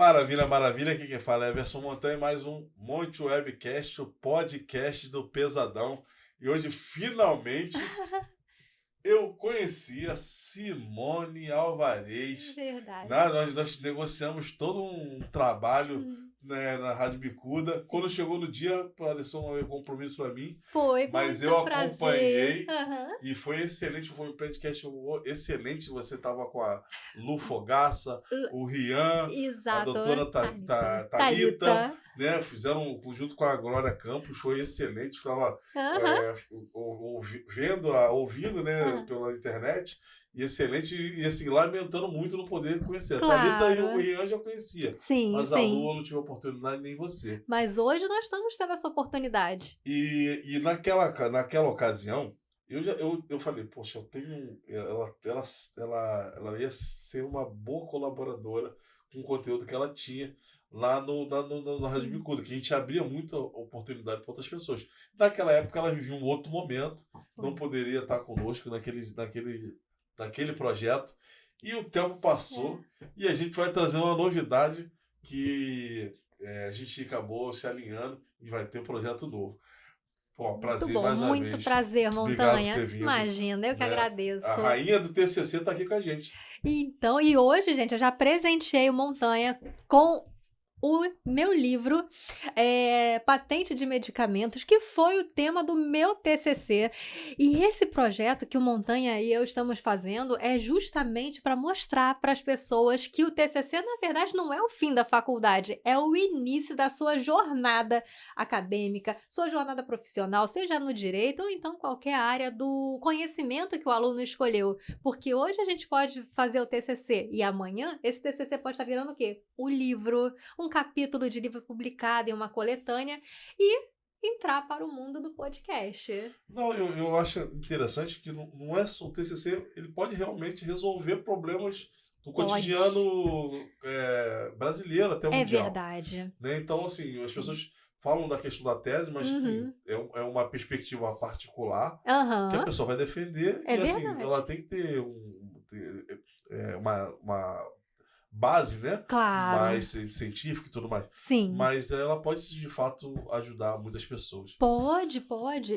Maravilha, maravilha. Aqui quem fala é Everson Montanha, mais um Monte Webcast, o podcast do Pesadão. E hoje, finalmente, eu conheci a Simone Alvarez. Verdade. Nós negociamos todo um trabalho, né, na Rádio Bicuda. Quando chegou no dia, apareceu um compromisso para mim. Foi, Mas muito eu prazer. acompanhei Uhum. e foi excelente. Foi um podcast excelente. Você estava com a Lu Fogaça, o Rian, Exato. a doutora Thalita, né? Fizeram junto com a Glória Campos. Foi excelente. Estava ouvindo, né, pela internet. E excelente, e assim, lamentando muito não poder conhecer. Claro. A Thalita e o Rian já conhecia. Sim, mas sim. a Lu eu não tive oportunidade, nem você. Mas hoje nós estamos tendo essa oportunidade. E naquela ocasião, eu falei, poxa, eu tenho. Ela ia ser uma boa colaboradora com o conteúdo que ela tinha lá na Rádio Bicuda, que a gente abria muita oportunidade para outras pessoas. Naquela época ela vivia um outro momento, não poderia estar conosco naquele projeto. E o tempo passou e a gente vai trazer uma novidade que a gente acabou se alinhando e vai ter um projeto novo. Pô, prazer muito bom, mais uma vez. Muito prazer, Montanha. Imagina, eu que agradeço. A rainha do TCC está aqui com a gente. Então, e hoje, gente, eu já presenteei o Montanha com o meu livro, Patente de Medicamentos, que foi o tema do meu TCC. E esse projeto que o Montanha e eu estamos fazendo é justamente para mostrar para as pessoas que o TCC, na verdade, não é o fim da faculdade, é o início da sua jornada acadêmica, sua jornada profissional, seja no direito ou então qualquer área do conhecimento que o aluno escolheu. Porque hoje a gente pode fazer o TCC e amanhã esse TCC pode estar virando o quê? O livro, um capítulo de livro publicado em uma coletânea e entrar para o mundo do podcast. Não, eu acho interessante que não é só o TCC, ele pode realmente resolver problemas do cotidiano brasileiro até o mundial. É verdade. Né? Então, assim, as pessoas falam da questão da tese, mas assim, é uma perspectiva particular que a pessoa vai defender e assim, ela tem que ter uma base, né? Claro. Mais científica e tudo mais. Sim. Mas ela pode, de fato, ajudar muitas pessoas. Pode.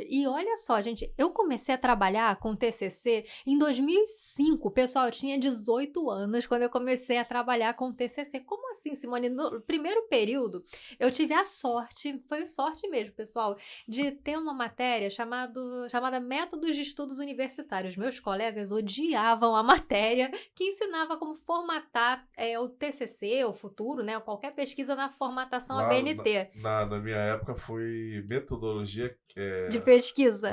E olha só, gente, eu comecei a trabalhar com TCC em 2005. Pessoal, eu tinha 18 anos quando eu comecei a trabalhar com TCC. Como assim, Simone? No primeiro período, eu tive a sorte, foi sorte mesmo, pessoal, de ter uma matéria chamada Métodos de Estudos Universitários. Meus colegas odiavam a matéria que ensinava como formatar o TCC, o futuro, né? Qualquer pesquisa na formatação ABNT. Na minha época foi metodologia... de pesquisa.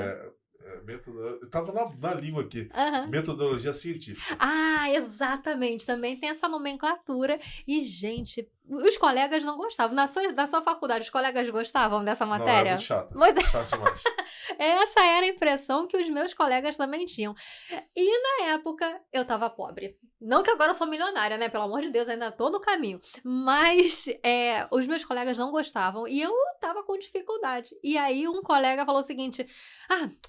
Eu estava na língua aqui. Metodologia científica. Ah, exatamente. Também tem essa nomenclatura. E, gente, os colegas não gostavam. Na sua faculdade, os colegas gostavam dessa matéria? Não, é muito chato. Chato demais. Essa era a impressão que os meus colegas também tinham. E, na época, eu tava pobre. Não que agora eu sou milionária, né? Pelo amor de Deus, ainda tô no caminho. Mas os meus colegas não gostavam e eu tava com dificuldade. E aí um colega falou o seguinte: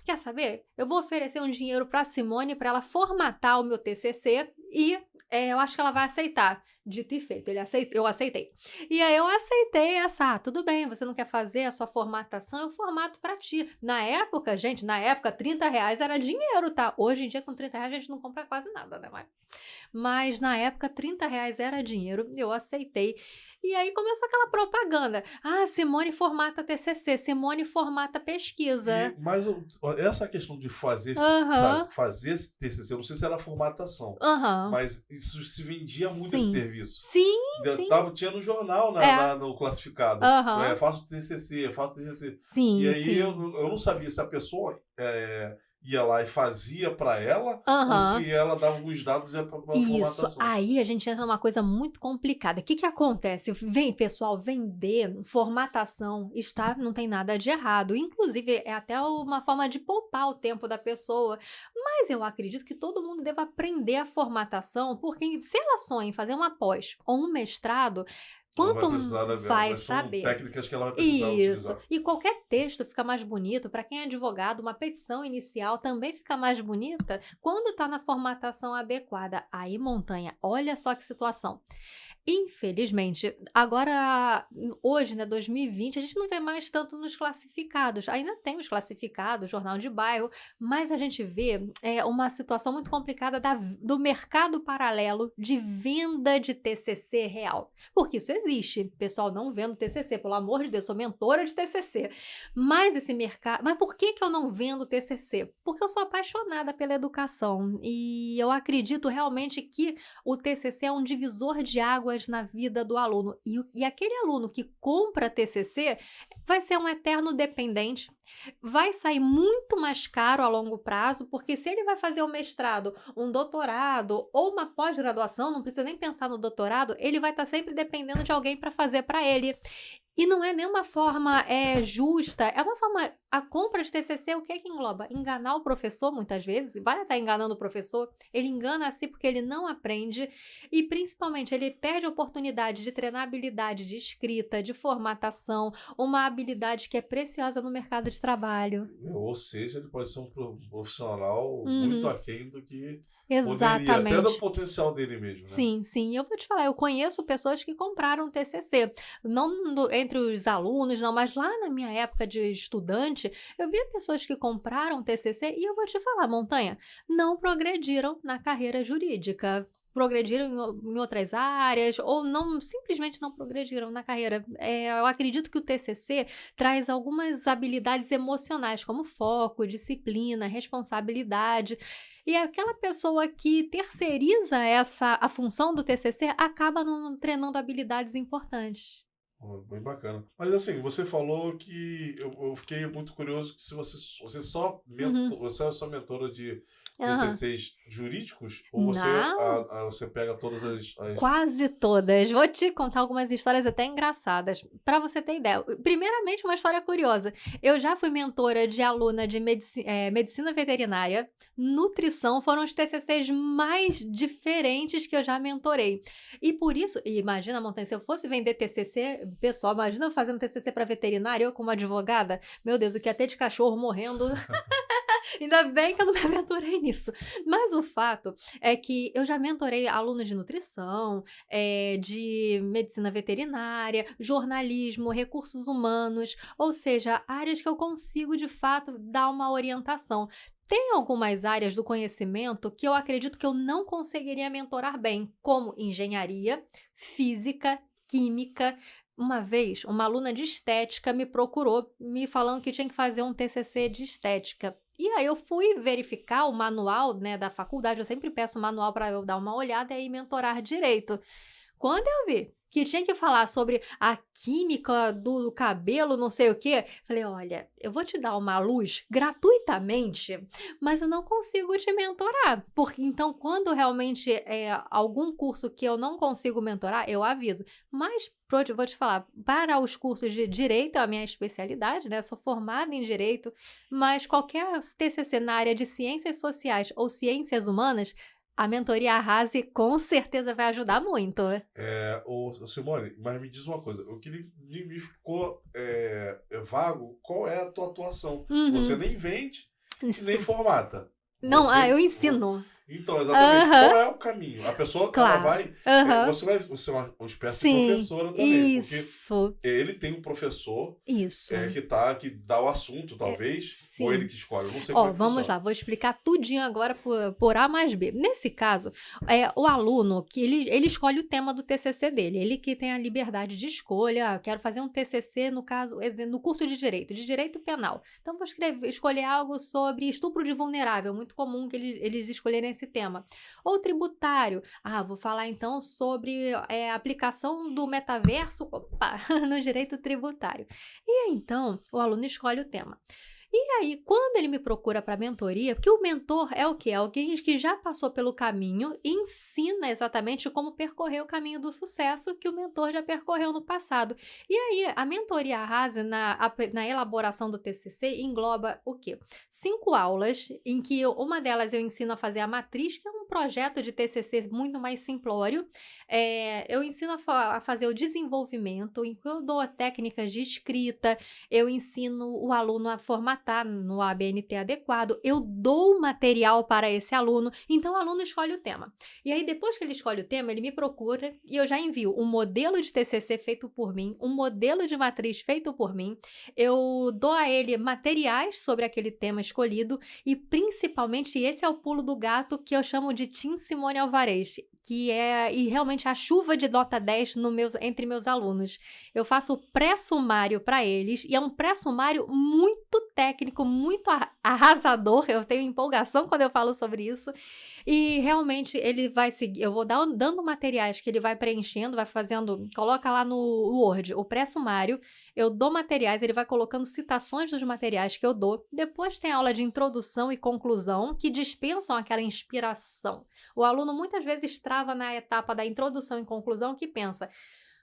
quer saber? Eu vou oferecer um dinheiro pra Simone pra ela formatar o meu TCC e eu acho que ela vai aceitar. Dito e feito, eu aceitei. E aí eu aceitei tudo bem, você não quer fazer a sua formatação, eu formato pra ti. Na época, gente, R$30 era dinheiro, tá? Hoje em dia, com R$30 a gente não compra quase nada, né, mãe? Mas na época, R$30 era dinheiro, eu aceitei. E aí começou aquela propaganda. Simone formata TCC, Simone formata pesquisa. Mas essa questão de fazer esse TCC, eu não sei se era formatação, mas isso se vendia muito esse serviço. Sim. Tinha no jornal, no classificado. Faço TCC. Sim, e aí eu não sabia se a pessoa ia lá e fazia para ela, ou se ela dava alguns dados para formatação. Isso, aí a gente entra numa coisa muito complicada. O que acontece? Pessoal, vender formatação não tem nada de errado. Inclusive, é até uma forma de poupar o tempo da pessoa. Mas eu acredito que todo mundo deva aprender a formatação, porque se ela sonha em fazer uma pós ou um mestrado, Ela vai Quanto precisar, vai são saber? técnicas que ela vai precisar Isso. utilizar. E qualquer texto fica mais bonito, para quem é advogado, uma petição inicial também fica mais bonita quando está na formatação adequada. Aí, Montanha, olha só que situação. Infelizmente, agora, hoje, né, 2020, a gente não vê mais tanto nos classificados. Ainda tem os classificados, jornal de bairro, mas a gente vê uma situação muito complicada do mercado paralelo de venda de TCC real. Porque isso existe. Pessoal, não vendo TCC, pelo amor de Deus, sou mentora de TCC. Mas esse mercado... Mas por que que eu não vendo TCC? Porque eu sou apaixonada pela educação e eu acredito realmente que o TCC é um divisor de águas na vida do aluno. E aquele aluno que compra TCC vai ser um eterno dependente, vai sair muito mais caro a longo prazo, porque se ele vai fazer um mestrado, um doutorado ou uma pós-graduação, não precisa nem pensar no doutorado, ele vai estar sempre dependendo de alguém para fazer para ele. E não é nenhuma forma justa, é uma forma... A compra de TCC, o que é que engloba? Enganar o professor, muitas vezes, vai estar enganando o professor, ele engana a si porque ele não aprende e, principalmente, ele perde a oportunidade de treinar habilidade de escrita, de formatação, uma habilidade que é preciosa no mercado de trabalho. Ou seja, ele pode ser um profissional muito Uhum. aquém do que poderia, até do Exatamente. potencial dele mesmo, né? Sim, sim. Eu vou te falar, eu conheço pessoas que compraram TCC, não entre os alunos, não, mas lá na minha época de estudante, eu via pessoas que compraram TCC e eu vou te falar, Montanha, não progrediram na carreira jurídica. Progrediram em outras áreas ou não, simplesmente não progrediram na carreira. Eu acredito que o TCC traz algumas habilidades emocionais, como foco, disciplina, responsabilidade. E aquela pessoa que terceiriza a função do TCC acaba não treinando habilidades importantes. Pô, bem bacana. Mas assim, você falou que eu fiquei muito curioso que se você Uhum. você é só mentora de Aham. TCCs jurídicos ou Não. você pega todas as... Quase todas. Vou te contar algumas histórias até engraçadas, para você ter ideia. Primeiramente, uma história curiosa. Eu já fui mentora de aluna de medicina veterinária, nutrição, foram os TCCs mais diferentes que eu já mentorei. E por isso, e imagina, Montanha, se eu fosse vender TCC, pessoal, imagina eu fazendo TCC para veterinária, eu como advogada, meu Deus, o que ia ter de cachorro morrendo. Ainda bem que eu não me aventurei nisso. Mas o fato é que eu já mentorei alunos de nutrição, de medicina veterinária, jornalismo, recursos humanos, ou seja, áreas que eu consigo de fato dar uma orientação. Tem algumas áreas do conhecimento que eu acredito que eu não conseguiria mentorar bem, como engenharia, física, química. Uma vez, uma aluna de estética me procurou, me falando que tinha que fazer um TCC de estética. E aí eu fui verificar o manual, né, da faculdade, eu sempre peço o manual para eu dar uma olhada e mentorar direito. Quando eu vi que tinha que falar sobre a química do cabelo, não sei o quê, falei: "Olha, eu vou te dar uma luz gratuitamente, mas eu não consigo te mentorar". Porque então quando realmente é algum curso que eu não consigo mentorar, eu aviso. Mas vou te falar, para os cursos de direito, é a minha especialidade, né, sou formada em direito, mas qualquer TCC na área de ciências sociais ou ciências humanas, a mentoria Arrase com certeza vai ajudar muito. Simone, mas me diz uma coisa, eu queria, me ficou vago qual é a tua atuação. Você Uhum. nem vende e nem Isso. formata. Não, eu ensino. Então, exatamente, qual Aham, é o caminho? A pessoa, ela claro. vai, Aham. você é uma espécie de Sim, professora também, porque isso, ele tem um professor isso. que dá o assunto, talvez, ou ele Sim. que escolhe, eu não sei como Ó, é que vamos funciona. lá, vou explicar tudinho agora por A mais B. Nesse caso, o aluno que ele escolhe o tema do TCC dele, ele que tem a liberdade de escolha. "Ah, eu quero fazer um TCC, no caso, no curso de direito penal. Então vou escolher algo sobre estupro de vulnerável, muito comum que eles escolherem esse tema. Ou tributário, vou falar então sobre a aplicação do metaverso, opa, no direito tributário". E aí, então, o aluno escolhe o tema. E aí, quando ele me procura para mentoria, porque o mentor é o quê? É alguém que já passou pelo caminho e ensina exatamente como percorrer o caminho do sucesso que o mentor já percorreu no passado. E aí, a mentoria Arrase na elaboração do TCC engloba o quê? 5 aulas, em que uma delas eu ensino a fazer a matriz, que é um projeto de TCC muito mais simplório. Eu ensino a fazer o desenvolvimento, em que eu dou técnicas de escrita, eu ensino o aluno a formatar no ABNT adequado, eu dou material para esse aluno, então o aluno escolhe o tema. E aí, depois que ele escolhe o tema, ele me procura e eu já envio um modelo de TCC feito por mim, um modelo de matriz feito por mim, eu dou a ele materiais sobre aquele tema escolhido e, principalmente, esse é o pulo do gato que eu chamo de Team Simone Alvarez, que é realmente a chuva de nota 10 entre meus alunos. Eu faço pré-sumário para eles e é um pré-sumário muito técnico, muito arrasador. Eu tenho empolgação quando eu falo sobre isso. E realmente ele vai seguir. Eu vou dando materiais que ele vai preenchendo, vai fazendo. Coloca lá no Word o pré-sumário. Eu dou materiais, ele vai colocando citações dos materiais que eu dou. Depois tem aula de introdução e conclusão, que dispensam aquela inspiração. O aluno muitas vezes trava na etapa da introdução e conclusão, que pensa,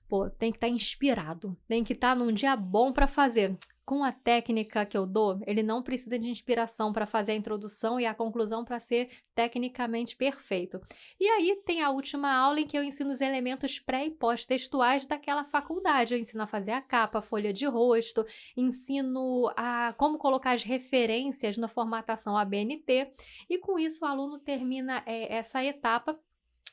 pô, tem que estar inspirado, tem que estar num dia bom para fazer. Com a técnica que eu dou, ele não precisa de inspiração para fazer a introdução e a conclusão para ser tecnicamente perfeito. E aí tem a última aula em que eu ensino os elementos pré e pós-textuais daquela faculdade. Eu ensino a fazer a capa, a folha de rosto, ensino a como colocar as referências na formatação ABNT. E com isso o aluno termina essa etapa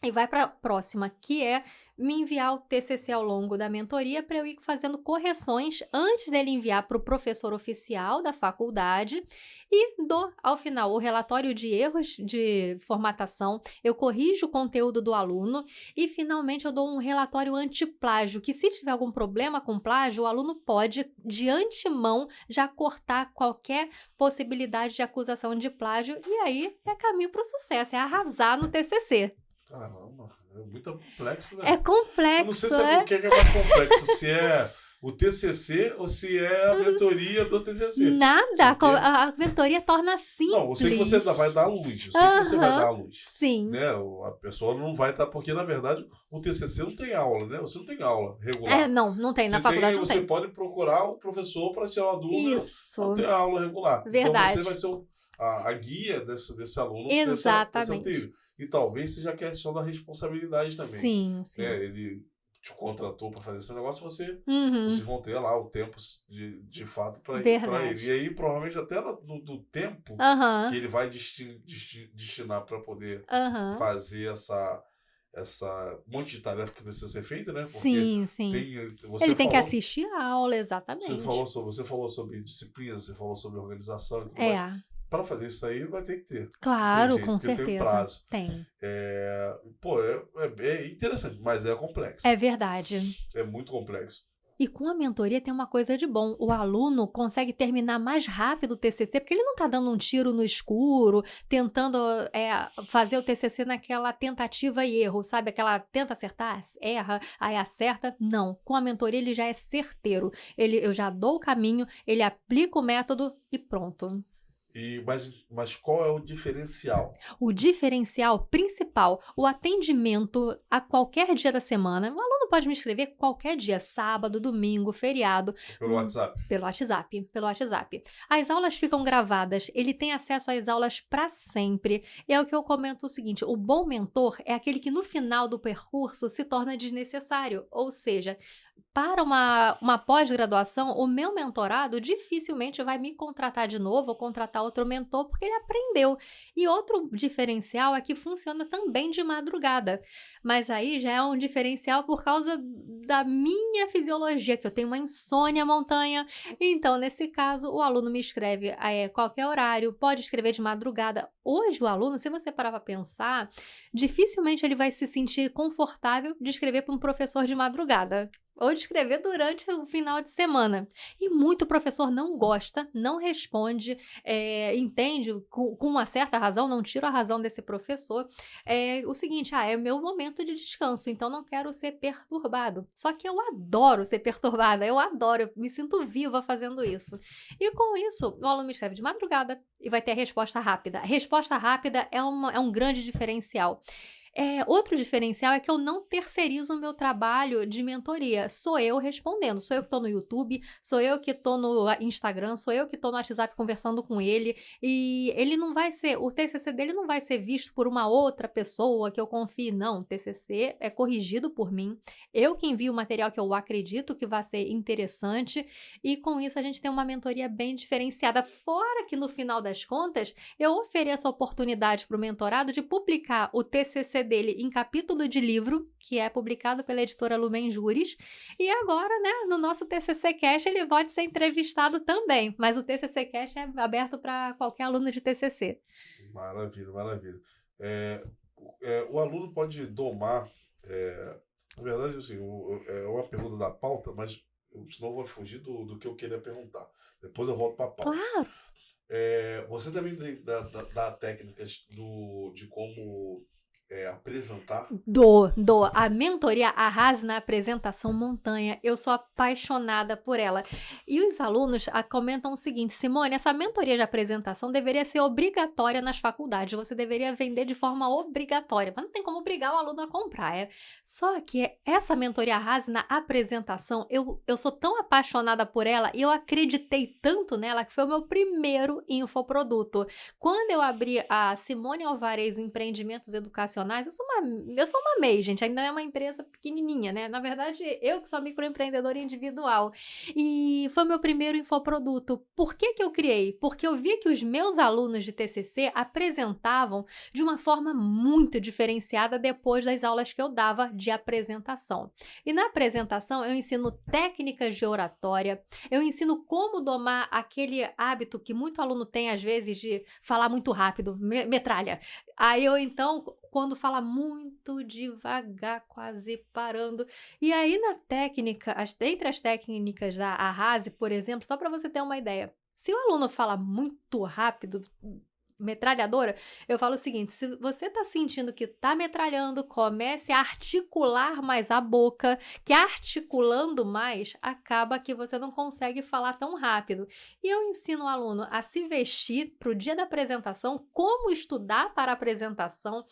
e vai para a próxima, que é me enviar o TCC ao longo da mentoria para eu ir fazendo correções antes dele enviar para o professor oficial da faculdade e dou, ao final, o relatório de erros de formatação, eu corrijo o conteúdo do aluno e, finalmente, eu dou um relatório antiplágio, que se tiver algum problema com plágio, o aluno pode, de antemão, já cortar qualquer possibilidade de acusação de plágio e aí é caminho para o sucesso, é arrasar no TCC. Caramba, é muito complexo, né? É complexo, eu não sei se é porque é mais complexo, se é o TCC ou se é a mentoria do TCC. Nada, Porque... a mentoria torna simples. Não, eu sei que você vai dar a luz, eu sei que você vai dar a luz. Sim. Né? A pessoa não vai estar, porque na verdade o TCC não tem aula, né? Você não tem aula regular. Não tem, na faculdade não tem. Você pode procurar o professor para tirar uma dúvida, Isso. não tem aula regular. Verdade. Então você vai ser a guia desse aluno. Exatamente. Dessa trilha. E talvez seja a questão da responsabilidade também. Sim, sim. Ele te contratou para fazer esse negócio, vocês vão ter lá o tempo de fato para ele. E aí, provavelmente, até no tempo que ele vai destinar para poder fazer essa monte de tarefa que precisa ser feita, né? Porque sim. Ele tem que assistir a aula, exatamente. Você falou sobre disciplina, você falou sobre organização e tudo mais. Para fazer isso aí, vai ter que ter. Claro, com certeza. Tem prazo. Tem. É interessante, mas é complexo. É verdade. É muito complexo. E com a mentoria tem uma coisa de bom. O aluno consegue terminar mais rápido o TCC, porque ele não está dando um tiro no escuro, tentando fazer o TCC naquela tentativa e erro, sabe? Aquela tenta acertar, erra, aí acerta. Não. Com a mentoria ele já é certeiro. Eu já dou o caminho, ele aplica o método e pronto. Mas qual é o diferencial? O diferencial principal, o atendimento a qualquer dia da semana. O aluno pode me escrever qualquer dia, sábado, domingo, feriado. Pelo WhatsApp? Pelo WhatsApp. As aulas ficam gravadas, ele tem acesso às aulas para sempre. E é o que eu comento o seguinte, o bom mentor é aquele que no final do percurso se torna desnecessário. Ou seja, para uma pós-graduação, o meu mentorado dificilmente vai me contratar de novo ou contratar outro mentor, porque ele aprendeu. E outro diferencial é que funciona também de madrugada. Mas aí já é um diferencial por causa da minha fisiologia, que eu tenho uma insônia montanha. Então, nesse caso, o aluno me escreve a qualquer horário, pode escrever de madrugada. Hoje, o aluno, se você parar para pensar, dificilmente ele vai se sentir confortável de escrever para um professor de madrugada. ou de escrever durante o final de semana. E muito professor não gosta, não responde, entende com uma certa razão, não tiro a razão desse professor, o seguinte: "Ah, é o meu momento de descanso, então não quero ser perturbado". Só que eu adoro ser perturbada, eu adoro, eu me sinto viva fazendo isso. E com isso, o aluno me escreve de madrugada e vai ter a resposta rápida. A resposta rápida é um grande diferencial. Outro diferencial é que eu não terceirizo o meu trabalho de mentoria. Sou eu respondendo, sou eu que estou no YouTube, sou eu que estou no Instagram, sou eu que estou no WhatsApp conversando com ele, e ele não vai ser, o TCC dele não vai ser visto por uma outra pessoa que eu confie, não. O TCC é corrigido por mim, eu que envio o material que eu acredito que vai ser interessante, e com isso a gente tem uma mentoria bem diferenciada. Fora que no final das contas, eu ofereço a oportunidade para o mentorado de publicar o TCC dele em capítulo de livro, que é publicado pela editora Lumen Juris, e agora, né, no nosso TCC Cash ele pode ser entrevistado também, mas o TCC Cash é aberto para qualquer aluno de TCC. Maravilha, maravilha. O aluno pode domar, na verdade, assim, é uma pergunta da pauta, mas senão eu vou fugir do que eu queria perguntar. Depois eu volto para a pauta. Claro. Você também dá técnicas de como apresentar? Dou. A mentoria Arrase na Apresentação Montanha, eu sou apaixonada por ela. E os alunos comentam o seguinte: Simone, essa mentoria de apresentação deveria ser obrigatória nas faculdades, você deveria vender de forma obrigatória, mas não tem como obrigar o aluno a comprar. Só que essa mentoria Arrase na Apresentação, eu sou tão apaixonada por ela e eu acreditei tanto nela que foi o meu primeiro infoproduto. Quando eu abri a Simone Alvarez Empreendimentos Educacionais, eu sou uma MEI, gente, ainda é uma empresa pequenininha, né? Na verdade, eu que sou microempreendedora individual. E foi o meu primeiro infoproduto. Por que que eu criei? Porque eu vi que os meus alunos de TCC apresentavam de uma forma muito diferenciada depois das aulas que eu dava de apresentação. E na apresentação eu ensino técnicas de oratória, eu ensino como domar aquele hábito que muito aluno tem às vezes de falar muito rápido, metralha. Aí eu então, quando fala muito devagar, quase parando. E aí na técnica, entre as técnicas da Arrase, por exemplo, só para você ter uma ideia, se o aluno fala muito rápido, metralhadora, eu falo o seguinte: se você está sentindo que está metralhando, comece a articular mais a boca, que articulando mais, acaba que você não consegue falar tão rápido. E eu ensino o aluno a se vestir para o dia da apresentação, como estudar para a apresentação,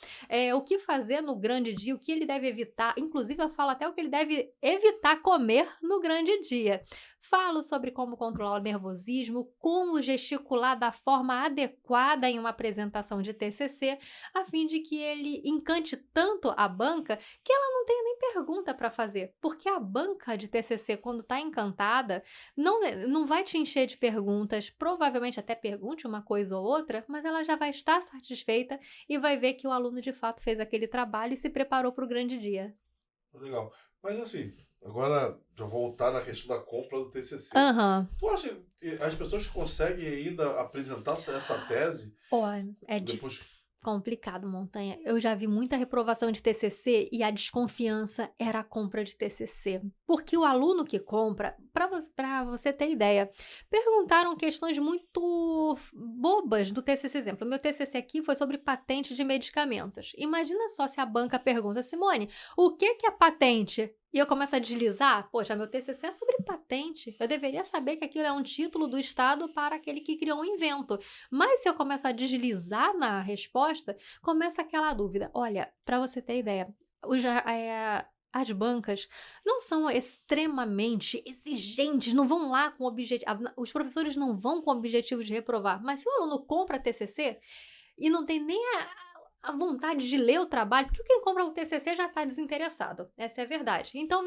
o que fazer no grande dia, o que ele deve evitar, inclusive eu falo até o que ele deve evitar comer no grande dia. Falo sobre como controlar o nervosismo, como gesticular da forma adequada em uma apresentação de TCC, a fim de que ele encante tanto a banca que ela não tenha nem pergunta para fazer. Porque a banca de TCC, quando está encantada, não vai te encher de perguntas, provavelmente até pergunte uma coisa ou outra, mas ela já vai estar satisfeita e vai ver que o aluno de fato fez aquele trabalho e se preparou para o grande dia. Legal. Mas assim, agora já voltar na questão da compra do TCC. Aham. Tu acha que as pessoas conseguem ainda apresentar essa tese depois? Complicado, Montanha. Eu já vi muita reprovação de TCC e a desconfiança era a compra de TCC. Porque o aluno que compra, para você ter ideia, perguntaram questões muito bobas do TCC. Exemplo, meu TCC aqui foi sobre patente de medicamentos. Imagina só se a banca pergunta: Simone, o que é patente? E eu começo a deslizar: poxa, meu TCC é sobre patente. Eu deveria saber que aquilo é um título do Estado para aquele que criou um invento. Mas se eu começo a deslizar na resposta, começa aquela dúvida. Olha, para você ter ideia, as bancas não são extremamente exigentes, não vão lá com objetivo. Os professores não vão com o objetivo de reprovar. Mas se o aluno compra TCC e não tem nem a vontade de ler o trabalho, porque quem compra o TCC já está desinteressado, essa é a verdade. Então,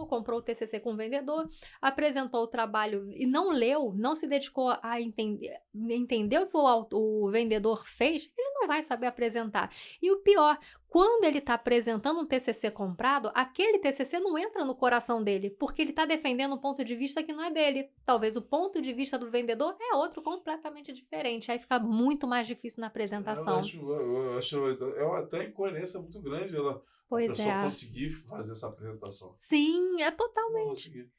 comprou o TCC com o vendedor, apresentou o trabalho e não leu, não se dedicou a entender o que o vendedor fez, ele não vai saber apresentar. E o pior, Quando ele está apresentando um TCC comprado, aquele TCC não entra no coração dele, porque ele está defendendo um ponto de vista que não é dele. Talvez o ponto de vista do vendedor é outro completamente diferente. Aí fica muito mais difícil na apresentação. Eu acho é uma até incoerência muito grande a Pois pessoa é. conseguir fazer essa apresentação. Sim, é Não totalmente. conseguir.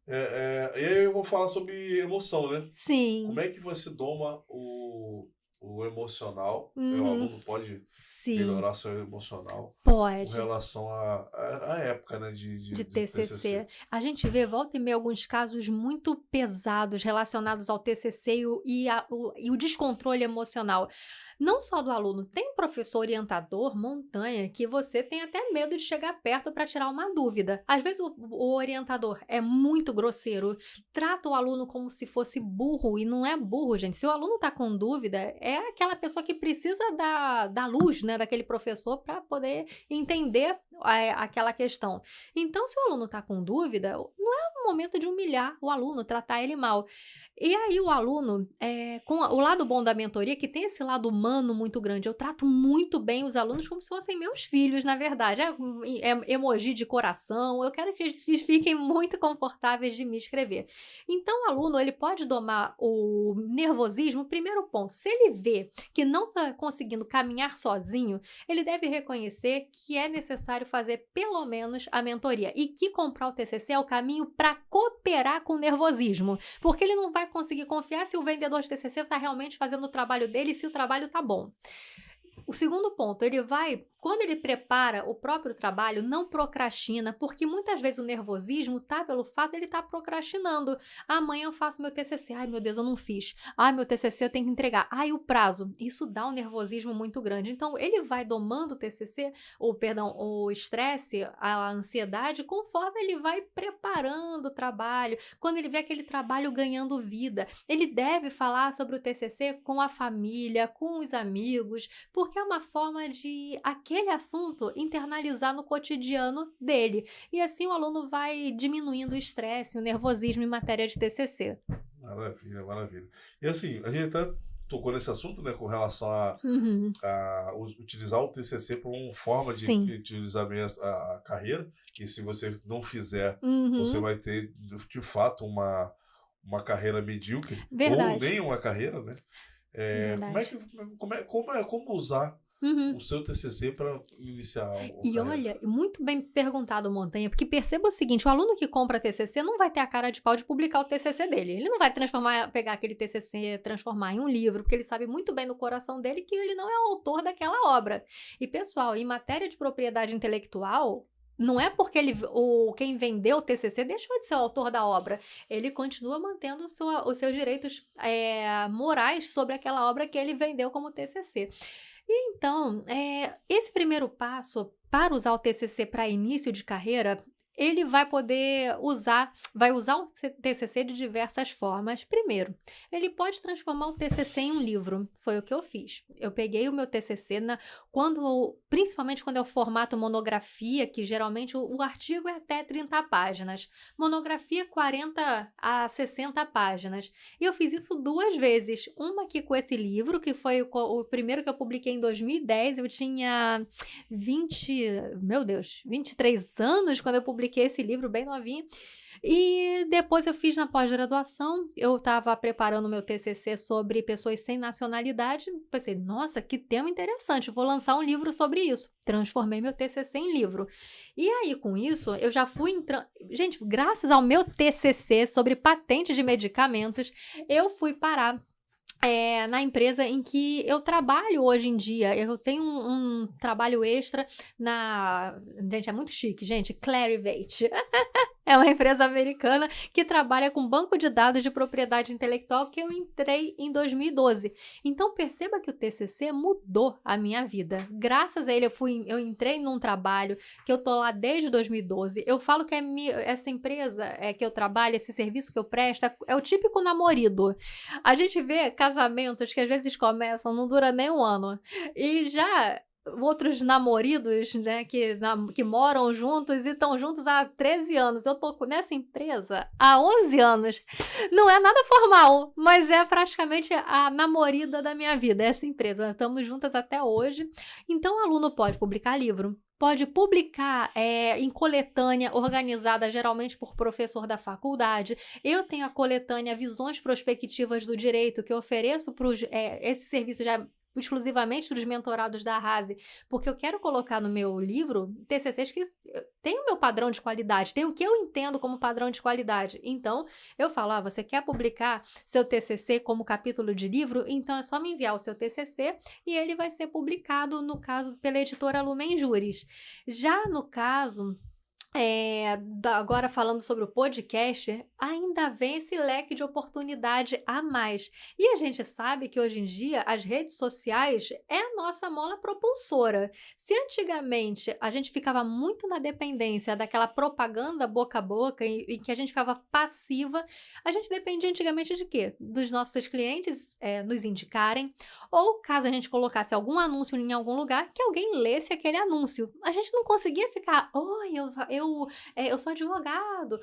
É. E aí eu vou falar sobre emoção, né? Como Sim. é que você doma o emocional? O Uhum. aluno pode Sim, melhorar seu emocional com pode. relação à época, né, De TCC. TCC. A gente vê, volta e meia, alguns casos muito pesados relacionados ao TCC e o descontrole emocional. Não só do aluno, tem professor orientador, montanha, que você tem até medo de chegar perto para tirar uma dúvida. Às vezes o orientador é muito grosseiro, trata o aluno como se fosse burro, e não é burro, gente. Se o aluno está com dúvida, é aquela pessoa que precisa da luz, né, daquele professor para poder entender aquela questão. Então, se o aluno está com dúvida, não é o momento de humilhar o aluno, tratar ele mal. E aí o aluno, com o lado bom da mentoria, que tem esse lado humano muito grande, eu trato muito bem os alunos como se fossem meus filhos, na verdade. É emoji de coração, eu quero que eles fiquem muito confortáveis de me escrever. Então o aluno, ele pode domar o nervosismo. Primeiro ponto, se ele vê que não está conseguindo caminhar sozinho, ele deve reconhecer que é necessário fazer pelo menos a mentoria e que comprar o TCC é o caminho para cooperar com o nervosismo, porque ele não vai conseguir confiar se o vendedor de TCC está realmente fazendo o trabalho dele e se o trabalho está bom. O segundo ponto, quando ele prepara o próprio trabalho, não procrastina, porque muitas vezes o nervosismo tá pelo fato de ele estar procrastinando. Amanhã eu faço meu TCC, ai meu Deus, eu não fiz. Ai, meu TCC eu tenho que entregar. Ai, o prazo. Isso dá um nervosismo muito grande. Então, ele vai domando o TCC, o estresse, a ansiedade, conforme ele vai preparando o trabalho, quando ele vê aquele trabalho ganhando vida. Ele deve falar sobre o TCC com a família, com os amigos, porque é uma forma de aquele assunto internalizar no cotidiano dele. E assim o aluno vai diminuindo o estresse, o nervosismo em matéria de TCC. Maravilha, maravilha. E assim, a gente até tocou nesse assunto, né, com relação a utilizar o TCC como uma forma de utilizar bem a carreira, que se você não fizer, você vai ter, de fato, uma carreira medíocre, ou nem uma carreira, né? Como usar o seu TCC para iniciar E olha, muito bem perguntado, Montanha, porque perceba o seguinte, o aluno que compra TCC não vai ter a cara de pau de publicar o TCC dele. Ele não vai pegar aquele TCC, transformar em um livro, porque ele sabe muito bem no coração dele que ele não é o autor daquela obra. E, pessoal, em matéria de propriedade intelectual, não é porque quem vendeu o TCC deixou de ser o autor da obra. Ele continua mantendo os seus direitos morais sobre aquela obra que ele vendeu como TCC. E então, esse primeiro passo para usar o TCC para início de carreira, ele vai usar o TCC de diversas formas. Primeiro, ele pode transformar o TCC em um livro. Foi o que eu fiz. Eu peguei o meu TCC, principalmente quando é o formato monografia, que geralmente o artigo é até 30 páginas. Monografia, 40 a 60 páginas. E eu fiz isso 2 vezes. Uma aqui com esse livro, que foi o primeiro que eu publiquei em 2010. Eu tinha 23 anos quando eu publiquei esse livro, bem novinho. E depois eu fiz na pós-graduação, eu estava preparando meu TCC sobre pessoas sem nacionalidade, pensei, nossa, que tema interessante, vou lançar um livro sobre isso. Transformei meu TCC em livro. E aí, com isso, eu já fui entrando... Gente, graças ao meu TCC sobre patente de medicamentos, eu fui parar na empresa em que eu trabalho hoje em dia. Eu tenho um trabalho extra Gente, é muito chique, gente. Clarivate. É uma empresa americana que trabalha com banco de dados de propriedade intelectual que eu entrei em 2012. Então, perceba que o TCC mudou a minha vida. Graças a ele, eu entrei num trabalho que eu tô lá desde 2012. Eu falo que essa empresa que eu trabalho, esse serviço que eu presto, é o típico namorido. A gente vê casamentos que às vezes começam, não dura nem um ano. E já outros namoridos, né, que moram juntos e estão juntos há 13 anos. Eu tô nessa empresa há 11 anos. Não é nada formal, mas é praticamente a namorida da minha vida, essa empresa. Estamos juntas até hoje. Então, o aluno pode publicar livro, pode publicar em coletânea organizada geralmente por professor da faculdade. Eu tenho a coletânea Visões Prospectivas do Direito, que eu ofereço esse serviço já exclusivamente para os mentorados da Arrase, porque eu quero colocar no meu livro TCCs que tem o meu padrão de qualidade, tem o que eu entendo como padrão de qualidade. Então, eu falo, você quer publicar seu TCC como capítulo de livro? Então, é só me enviar o seu TCC e ele vai ser publicado, no caso, pela editora Lumen Juris. Já no caso... agora falando sobre o podcast, ainda vem esse leque de oportunidade a mais. E a gente sabe que hoje em dia as redes sociais é a nossa mola propulsora. Se antigamente a gente ficava muito na dependência daquela propaganda boca a boca em que a gente ficava passiva, a gente dependia antigamente de quê? Dos nossos clientes nos indicarem, ou caso a gente colocasse algum anúncio em algum lugar, que alguém lesse aquele anúncio. A gente não conseguia ficar, eu sou advogado,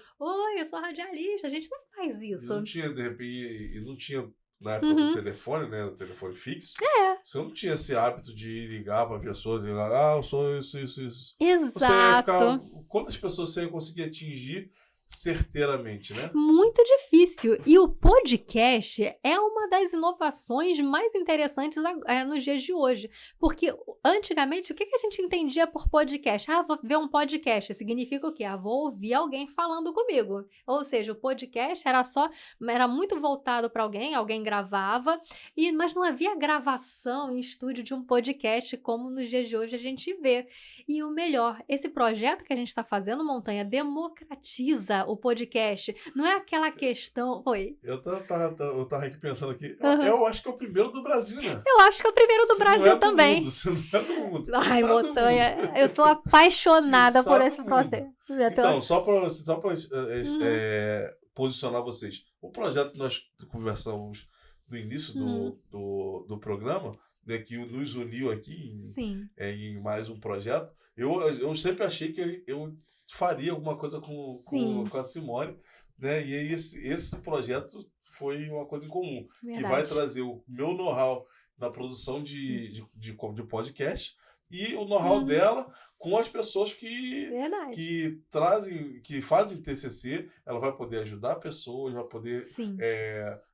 eu sou radialista, a gente não faz E isso. não tinha, de repente, e não tinha, na época do Uhum. telefone, né? O telefone fixo. É, Você não tinha esse hábito de ligar pra pessoa, de ligar, eu sou isso. Você ia ficar. exato. Quantas pessoas você ia conseguir atingir certeiramente, né? Muito difícil. E o podcast é uma das inovações mais interessantes nos dias de hoje. Porque antigamente, o que a gente entendia por podcast? Vou ver um podcast. Significa o quê? Vou ouvir alguém falando comigo. Ou seja, o podcast era muito voltado para alguém gravava, mas não havia gravação em estúdio de um podcast como nos dias de hoje a gente vê. E o melhor, esse projeto que a gente está fazendo, Montanha, democratiza o podcast. Não é aquela questão... Oi. Eu tava aqui pensando aqui. Uhum. Eu acho que é o primeiro do Brasil, né? Eu acho que é o primeiro do Se Brasil não é do também. Mundo, se não é do mundo. Ai, Quiçá do Montanha, mundo. eu tô apaixonada por Quiçá esse do processo. Então, só para Uhum. posicionar vocês. O projeto que nós conversamos no início do programa, né, que nos uniu aqui Sim. em mais um projeto, eu sempre achei que eu faria alguma coisa Sim. com a Simone, né? E aí esse projeto foi uma coisa em comum, que vai Verdade. trazer o meu know-how na produção de podcast e o know-how Uhum. dela com as pessoas Verdade. que fazem TCC. Ela vai poder ajudar pessoas, vai poder Sim.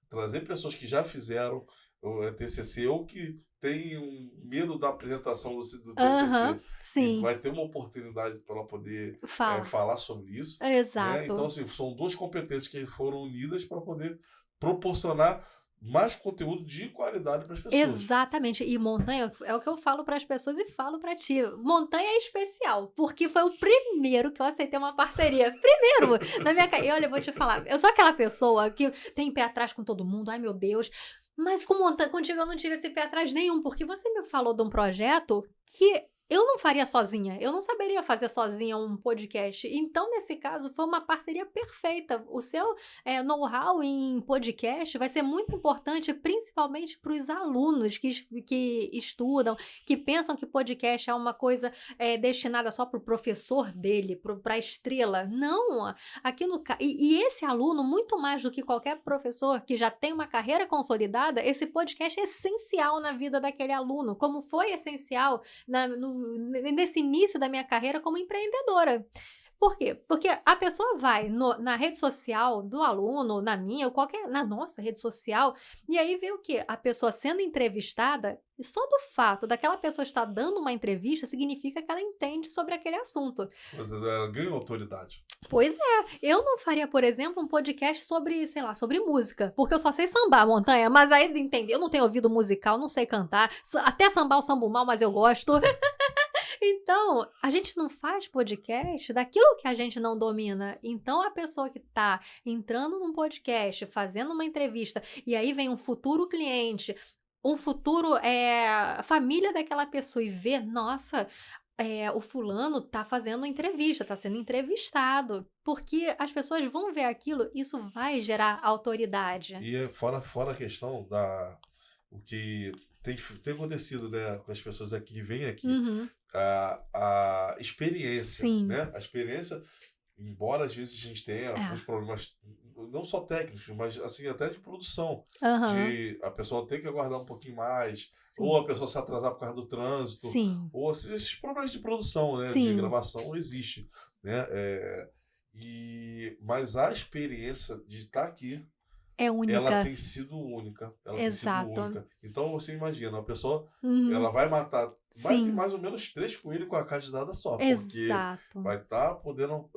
trazer pessoas que já fizeram o TCC ou que têm um medo da apresentação do TCC. Aham, E sim. vai ter uma oportunidade para ela poder Fala. falar sobre isso. Exato. Né? Então, assim, são duas competências que foram unidas para poder proporcionar mais conteúdo de qualidade para as pessoas. Exatamente. E Montanha, é o que eu falo para as pessoas e falo para ti. Montanha é especial, porque foi o primeiro que eu aceitei uma parceria. Primeiro! Na minha carreira. Olha, eu vou te falar. Eu sou aquela pessoa que tem pé atrás com todo mundo. Ai, meu Deus. Mas contigo eu não tive esse pé atrás nenhum, porque você me falou de um projeto que eu não faria sozinha, eu não saberia fazer sozinha um podcast. Então, nesse caso, foi uma parceria perfeita. O seu know-how em podcast vai ser muito importante, principalmente para os alunos que estudam, que pensam que podcast é uma coisa destinada só para o professor dele, para a estrela. Não! E esse aluno, muito mais do que qualquer professor que já tem uma carreira consolidada, esse podcast é essencial na vida daquele aluno, como foi essencial nesse início da minha carreira como empreendedora. Por quê? Porque a pessoa vai na rede social do aluno, na minha, ou na nossa rede social, e aí vê o quê? A pessoa sendo entrevistada, e só do fato daquela pessoa estar dando uma entrevista, significa que ela entende sobre aquele assunto. Mas ela ganha autoridade. Pois é, eu não faria, por exemplo, um podcast sobre, sei lá, sobre música, porque eu só sei sambar, Montanha, mas aí, entendeu? Eu não tenho ouvido musical, não sei cantar, até sambar eu sambo mal, mas eu gosto. Então, a gente não faz podcast daquilo que a gente não domina. Então, a pessoa que está entrando num podcast, fazendo uma entrevista, e aí vem um futuro cliente, um futuro família daquela pessoa e vê, nossa, o fulano tá fazendo entrevista, tá sendo entrevistado. Porque as pessoas vão ver aquilo, isso vai gerar autoridade. E fora a questão o que tem acontecido, né, com as pessoas aqui que vêm aqui, Uhum. a experiência, Sim. né? A experiência, embora às vezes a gente tenha alguns É. problemas, não só técnicos, mas assim, até de produção, Aham. de a pessoa ter que aguardar um pouquinho mais, ou Sim. a pessoa se atrasar por causa do trânsito, Sim. ou assim, esses problemas de produção, né, de Sim. gravação, existe, né? Mas a experiência de estar aqui, É ela única. tem sido única. Ela tem sido Exato. única. Então você imagina, a pessoa, Uhum. ela vai matar Sim. mais ou menos 3 coelhos com a cajadada só, porque Exato. vai estar podendo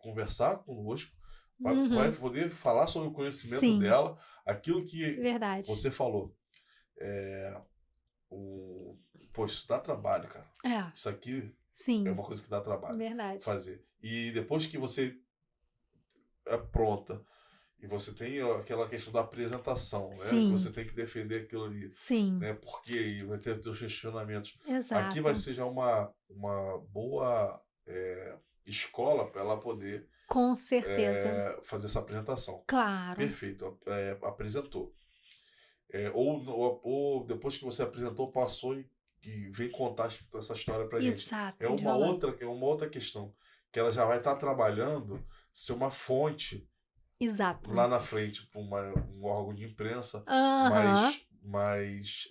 conversar conosco, vai Uhum. poder falar sobre o conhecimento Sim. dela, aquilo que Verdade. você falou. Pô, isso dá trabalho, cara. É. Isso aqui Sim. é uma coisa que dá trabalho Verdade. fazer. E depois que você é pronta e você tem aquela questão da apresentação, né? Que Sim. você tem que defender aquilo ali, Sim. né? Porque aí vai ter os questionamentos. Exato. Aqui vai ser já uma boa escola para ela poder Com certeza. fazer essa apresentação. Claro. Perfeito. Apresentou. Ou depois que você apresentou, passou e vem contar essa história pra gente. Exato. É uma outra questão, que ela já vai estar trabalhando ser uma fonte Exato. lá na frente para um órgão de imprensa Aham. mais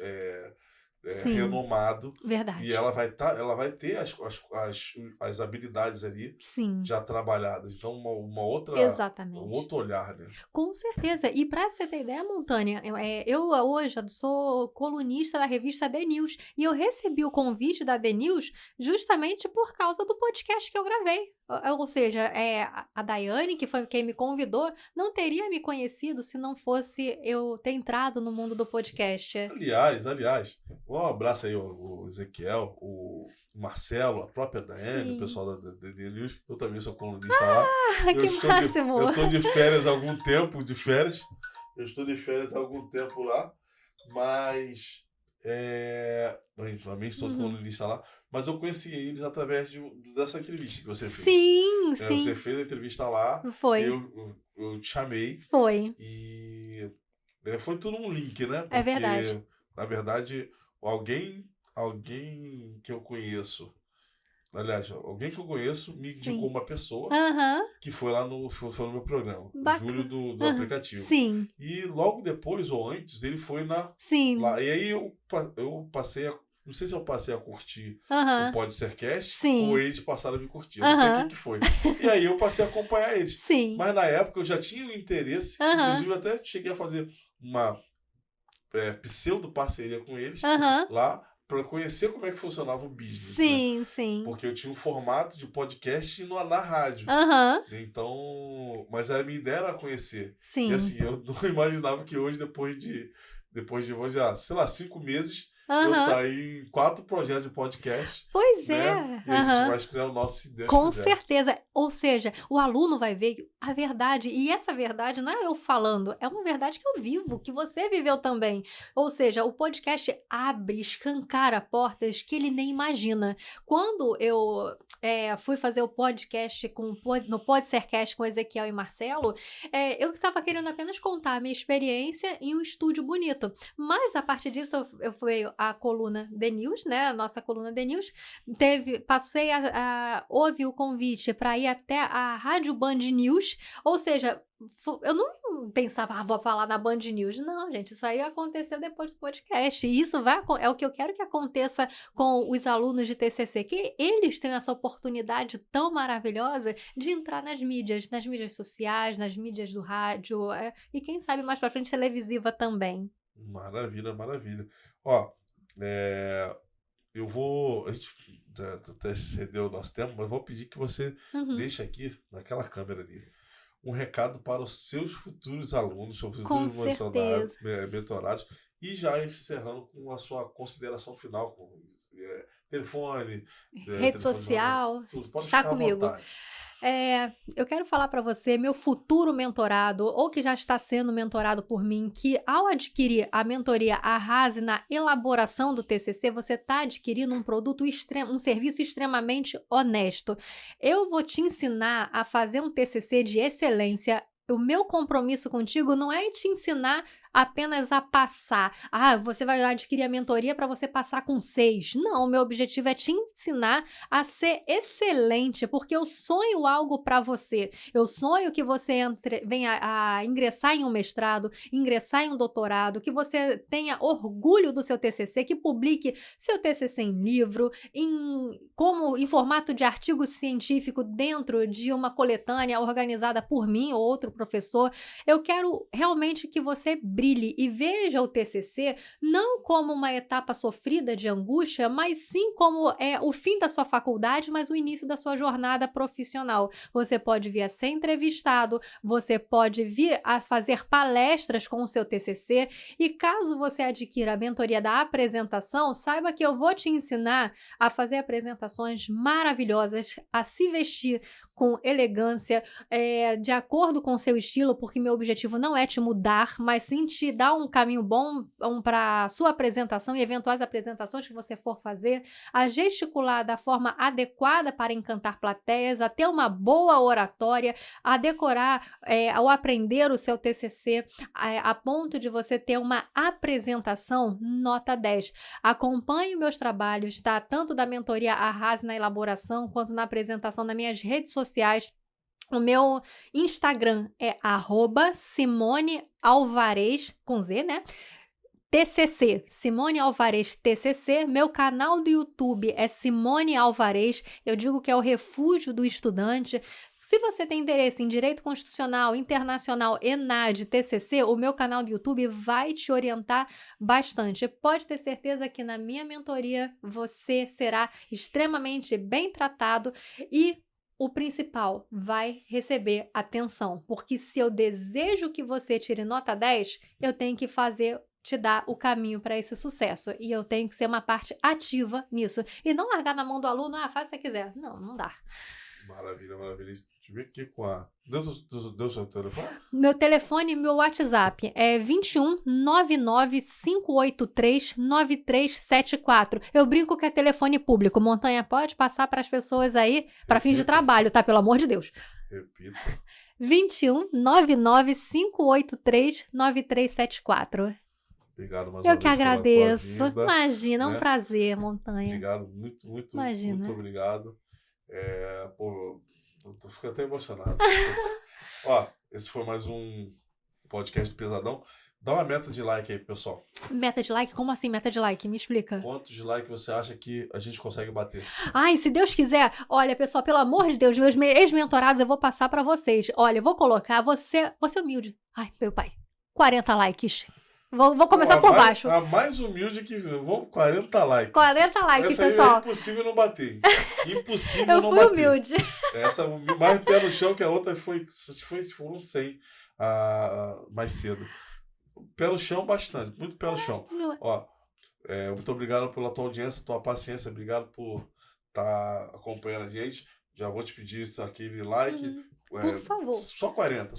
Sim. renomado, Verdade. e ela vai ter as habilidades ali Sim. já trabalhadas. Então, um Exatamente. outro olhar, né? Com certeza. E para você ter ideia, Montanha, eu hoje sou colunista da revista The News e eu recebi o convite da The News justamente por causa do podcast que eu gravei. Ou seja, a Daiane, que foi quem me convidou, não teria me conhecido se não fosse eu ter entrado no mundo do podcast. Aliás, um abraço aí o Ezequiel, o Marcelo, a própria Daiane, Sim. o pessoal da The News. Eu também sou colunista lá. Que máximo! Eu estou de férias há algum tempo, Eu estou de férias há algum tempo lá, mas eu também sou colunista lá, mas eu conheci eles através dessa entrevista que você fez. Sim, Você fez a entrevista lá, foi. Eu te chamei. Foi. E foi tudo um link, né? Porque, É verdade. na verdade, alguém que eu conheço, aliás, alguém que eu conheço me indicou uma pessoa que foi lá no meu programa, o Júlio do aplicativo. Sim. E logo depois ou antes, ele foi lá. E aí eu passei não sei se eu passei a curtir o Podsercast ou eles passaram a me curtir. Eu não sei o que foi. E aí eu passei a acompanhar eles. Sim. Mas na época eu já tinha um interesse. Inclusive eu até cheguei a fazer uma pseudo parceria com eles lá para conhecer como é que funcionava o business. Sim, né? sim. Porque eu tinha um formato de podcast na rádio. Então, mas a minha ideia era conhecer. Sim. E assim, eu não imaginava que hoje, depois de sei lá, 5 meses, eu tá aí em 4 projetos de podcast. Pois né? é. E a gente vai estrear o nosso, se Deus Com quiser. certeza. Ou seja, o aluno vai ver a verdade. E essa verdade não é eu falando, é uma verdade que eu vivo, que você viveu também. Ou seja, o podcast abre, escancara portas que ele nem imagina. Quando eu fui fazer o podcast no Podsercast com Ezequiel e Marcelo, eu estava querendo apenas contar a minha experiência em um estúdio bonito. Mas, a partir disso, eu fui a coluna The News, né? A nossa coluna The News. Passei houve o convite para ir até a Rádio Band News, ou seja, eu não pensava, vou falar na Band News. Não, gente, isso aí aconteceu depois do podcast. E isso é o que eu quero que aconteça com os alunos de TCC, que eles tenham essa oportunidade tão maravilhosa de entrar nas mídias sociais, nas mídias do rádio, e quem sabe mais para frente televisiva também. Maravilha, maravilha. Ó, eu vou... A gente até excedeu o nosso tempo, mas vou pedir que você deixe aqui, naquela câmera ali, um recado para os seus futuros alunos, seus futuros mentorados, e já encerrando com a sua consideração final, com telefone, rede social, tudo. Pode está ficar comigo. à vontade. Eu quero falar para você, meu futuro mentorado, ou que já está sendo mentorado por mim, que ao adquirir a mentoria Arrase na elaboração do TCC, você está adquirindo um produto um serviço extremamente honesto. Eu vou te ensinar a fazer um TCC de excelência o meu compromisso contigo não é te ensinar apenas a passar. Você vai adquirir a mentoria para você passar com 6. Não, o meu objetivo é te ensinar a ser excelente, porque eu sonho algo para você. Eu sonho que você venha a ingressar em um mestrado, ingressar em um doutorado, que você tenha orgulho do seu TCC, que publique seu TCC em livro, em formato de artigo científico dentro de uma coletânea organizada por mim ou outro professor. Eu quero realmente que você brilhe e veja o TCC não como uma etapa sofrida de angústia, mas sim como o fim da sua faculdade, mas o início da sua jornada profissional. Você pode vir a ser entrevistado, você pode vir a fazer palestras com o seu TCC e caso você adquira a mentoria da apresentação, saiba que eu vou te ensinar a fazer apresentações maravilhosas, a se vestir com elegância, de acordo com o seu estilo, porque meu objetivo não é te mudar, mas sim te dar um caminho bom para a sua apresentação e eventuais apresentações que você for fazer, a gesticular da forma adequada para encantar plateias, a ter uma boa oratória, a decorar ou aprender o seu TCC a ponto de você ter uma apresentação nota 10. Acompanhe meus trabalhos, tá? Tanto da mentoria Arrase na elaboração, quanto na apresentação nas minhas redes sociais. O meu Instagram é @SimoneAlvarez, com Z, né? TCC, Simone Alvarez TCC. Meu canal do YouTube é Simone Alvarez. Eu digo que é o refúgio do estudante. Se você tem interesse em Direito Constitucional, Internacional, ENAD, TCC, o meu canal do YouTube vai te orientar bastante. Pode ter certeza que na minha mentoria você será extremamente bem tratado e o principal, vai receber atenção, porque se eu desejo que você tire nota 10, eu tenho que te dar o caminho para esse sucesso, e eu tenho que ser uma parte ativa nisso, e não largar na mão do aluno, faz o que você quiser. Não dá. Maravilha, maravilha. Deixa eu ver aqui com a... Deu seu telefone? Meu telefone, meu WhatsApp é 21 99 583 9374. Eu brinco que é telefone público. Montanha, pode passar para as pessoas aí, para fins de trabalho, tá? Pelo amor de Deus. Repita. 21 99 583 9374. Obrigado mais Eu uma que vez agradeço. pela tua vinda, Imagina, é um né? prazer, Montanha. Obrigado, muito Imagina. obrigado. Eu tô ficando até emocionado. Ó, esse foi mais um podcast do Pesadão. Dá uma meta de like aí, pessoal. Meta de like? Como assim meta de like? Me explica. Quantos de like você acha que a gente consegue bater? Ai, se Deus quiser, olha, pessoal, pelo amor de Deus, meus ex-mentorados eu vou passar pra vocês. Olha, eu vou colocar, você humilde. Ai, meu pai, 40 likes. Vou começar por baixo. A mais humilde que vamos, 40 likes. 40 likes, essa aí pessoal. É impossível não bater. Impossível eu não fui bater. Humilde. Essa mais pé no chão que a outra foram um 100 mais cedo. Pé no chão bastante, muito pé no chão. Ó, muito obrigado pela tua audiência, tua paciência, obrigado por estar acompanhando a gente. Já vou te pedir aquele like. Por favor. Só 40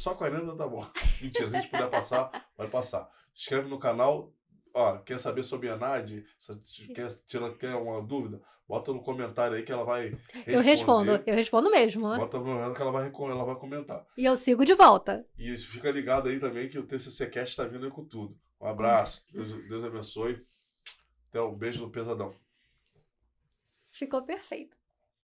tá bom. Mentira, se a gente puder passar, vai passar. Se inscreve no canal. Ó, quer saber sobre a ENAD? Quer uma dúvida? Bota no comentário aí que ela vai responder. Eu respondo mesmo. Bota no comentário que ela vai comentar. E eu sigo de volta. E fica ligado aí também que o TCC Cast tá vindo aí com tudo. Um abraço, Deus abençoe. Até um beijo no Pesadão. Ficou perfeito.